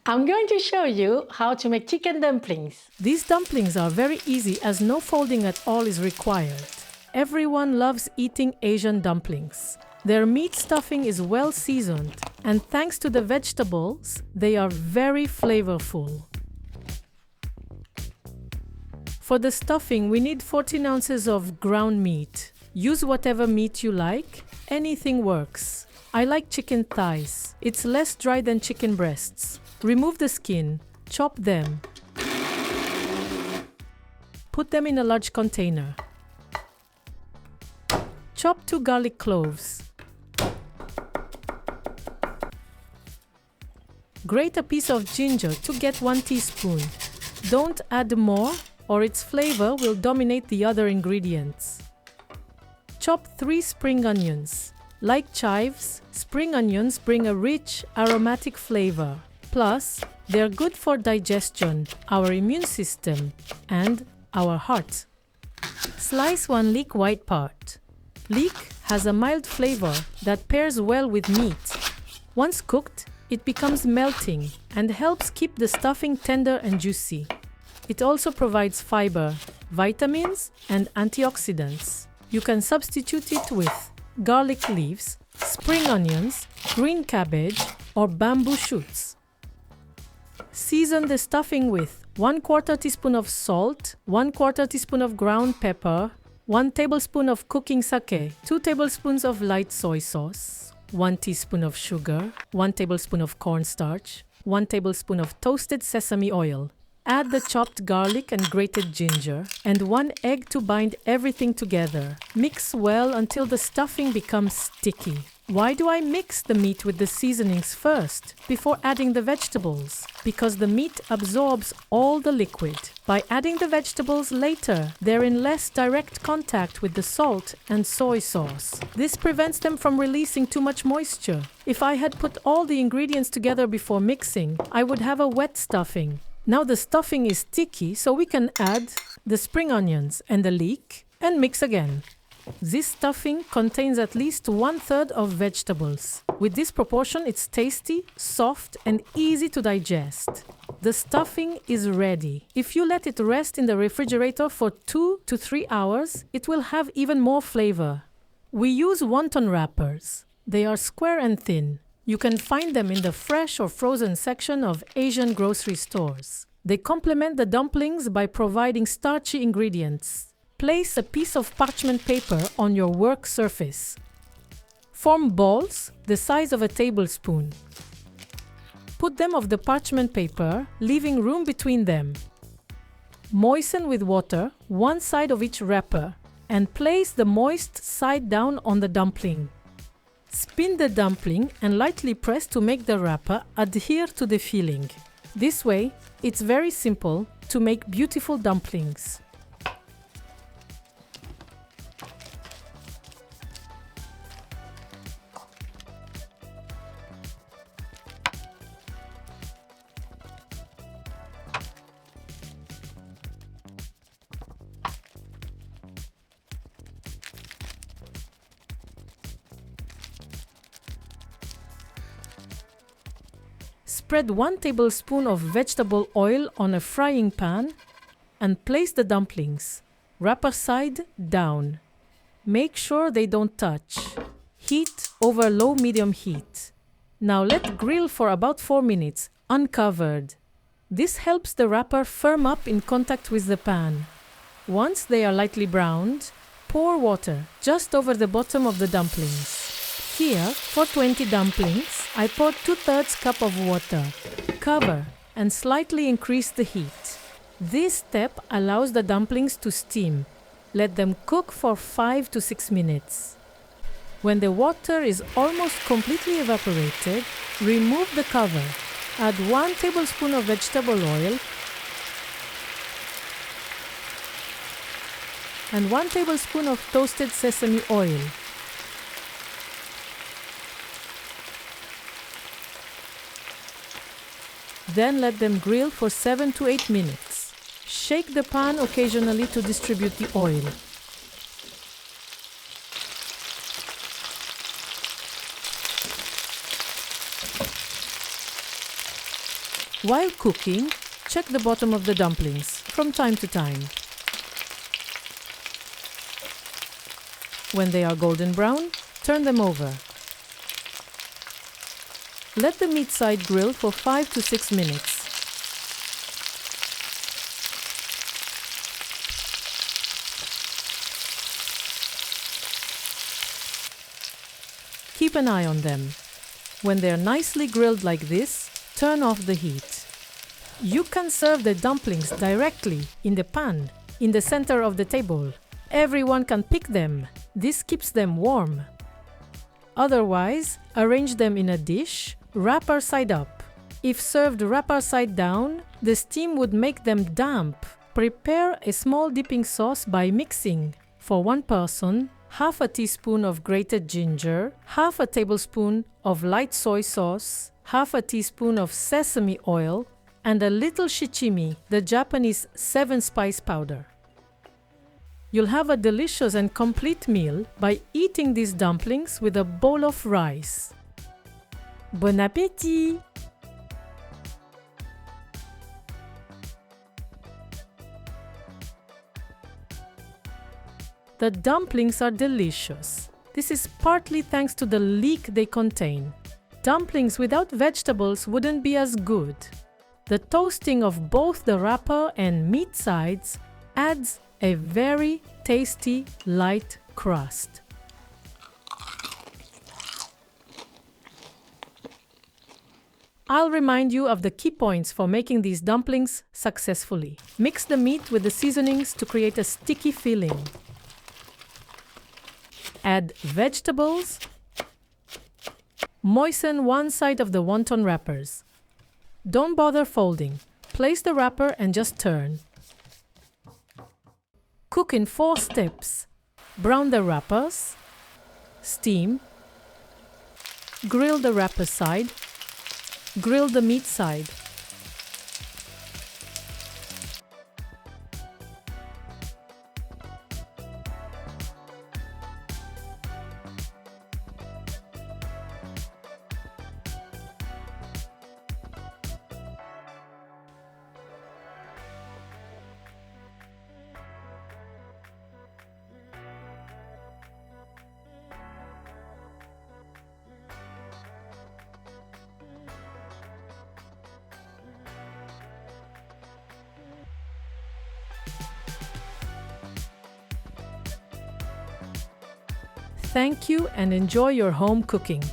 I'm going to show you how to make chicken dumplings. These dumplings are very easy as no folding at all is required. Everyone loves eating Asian dumplings. Their meat stuffing is well seasoned, and thanks to the vegetables, they are very flavorful. For the stuffing, we need 14 ounces of ground meat. Use whatever meat you like, anything works. I like chicken thighs. It's less dry than chicken breasts. Remove the skin, chop them. Put them in a large container. Chop 2 garlic cloves. Grate a piece of ginger to get 1 teaspoon. Don't add more, or its flavor will dominate the other ingredients. Chop 3 spring onions. Like chives, spring onions bring a rich, aromatic flavor. Plus, they're good for digestion, our immune system, and our heart. Slice 1 leek white part. Leek has a mild flavor that pairs well with meat. Once cooked, it becomes melting and helps keep the stuffing tender and juicy. It also provides fiber, vitamins, and antioxidants. You can substitute it with garlic leaves, spring onions, green cabbage, or bamboo shoots. Season the stuffing with 1/4 teaspoon of salt, 1/4 teaspoon of ground pepper, 1 tablespoon of cooking sake, 2 tablespoons of light soy sauce, 1 teaspoon of sugar, 1 tablespoon of cornstarch, 1 tablespoon of toasted sesame oil. Add the chopped garlic and grated ginger, and 1 egg to bind everything together. Mix well until the stuffing becomes sticky. Why do I mix the meat with the seasonings first, before adding the vegetables? Because the meat absorbs all the liquid. By adding the vegetables later, they're in less direct contact with the salt and soy sauce. This prevents them from releasing too much moisture. If I had put all the ingredients together before mixing, I would have a wet stuffing. Now the stuffing is sticky, so we can add the spring onions and the leek and mix again. This stuffing contains at least 1/3 of vegetables. With this proportion, it's tasty, soft, and easy to digest. The stuffing is ready. If you let it rest in the refrigerator for 2 to 3 hours, it will have even more flavor. We use wonton wrappers. They are square and thin. You can find them in the fresh or frozen section of Asian grocery stores. They complement the dumplings by providing starchy ingredients. Place a piece of parchment paper on your work surface. Form balls the size of a tablespoon. Put them off the parchment paper, leaving room between them. Moisten with water 1 side of each wrapper and place the moist side down on the dumpling. Spin the dumpling and lightly press to make the wrapper adhere to the filling. This way, it's very simple to make beautiful dumplings. Spread 1 tablespoon of vegetable oil on a frying pan and place the dumplings, wrapper side down. Make sure they don't touch. Heat over low-medium heat. Now let grill for about 4 minutes, uncovered. This helps the wrapper firm up in contact with the pan. Once they are lightly browned, pour water just over the bottom of the dumplings. Here, for 20 dumplings, I poured 2/3 cup of water. Cover and slightly increase the heat. This step allows the dumplings to steam. Let them cook for 5 to 6 minutes. When the water is almost completely evaporated, remove the cover. Add 1 tablespoon of vegetable oil and 1 tablespoon of toasted sesame oil. Then let them grill for 7 to 8 minutes. Shake the pan occasionally to distribute the oil. While cooking, check the bottom of the dumplings from time to time. When they are golden brown, turn them over. Let the meat side grill for 5 to 6 minutes. Keep an eye on them. When they are nicely grilled like this, turn off the heat. You can serve the dumplings directly in the pan, in the center of the table. Everyone can pick them. This keeps them warm. Otherwise, arrange them in a dish, wrapper side up. If served wrapper side down, the steam would make them damp. Prepare a small dipping sauce by mixing, for one person, half a teaspoon of grated ginger, half a tablespoon of light soy sauce, half a teaspoon of sesame oil, and a little shichimi, the Japanese 7-spice powder. You'll have a delicious and complete meal by eating these dumplings with a bowl of rice. Bon appétit! The dumplings are delicious. This is partly thanks to the leek they contain. Dumplings without vegetables wouldn't be as good. The toasting of both the wrapper and meat sides adds a very tasty light crust. I'll remind you of the key points for making these dumplings successfully. Mix the meat with the seasonings to create a sticky filling. Add vegetables. Moisten one side of the wonton wrappers. Don't bother folding. Place the wrapper and just turn. Cook in 4 steps. Brown the wrappers. Steam. Grill the wrapper side. Grill the meat side. Thank you and enjoy your home cooking.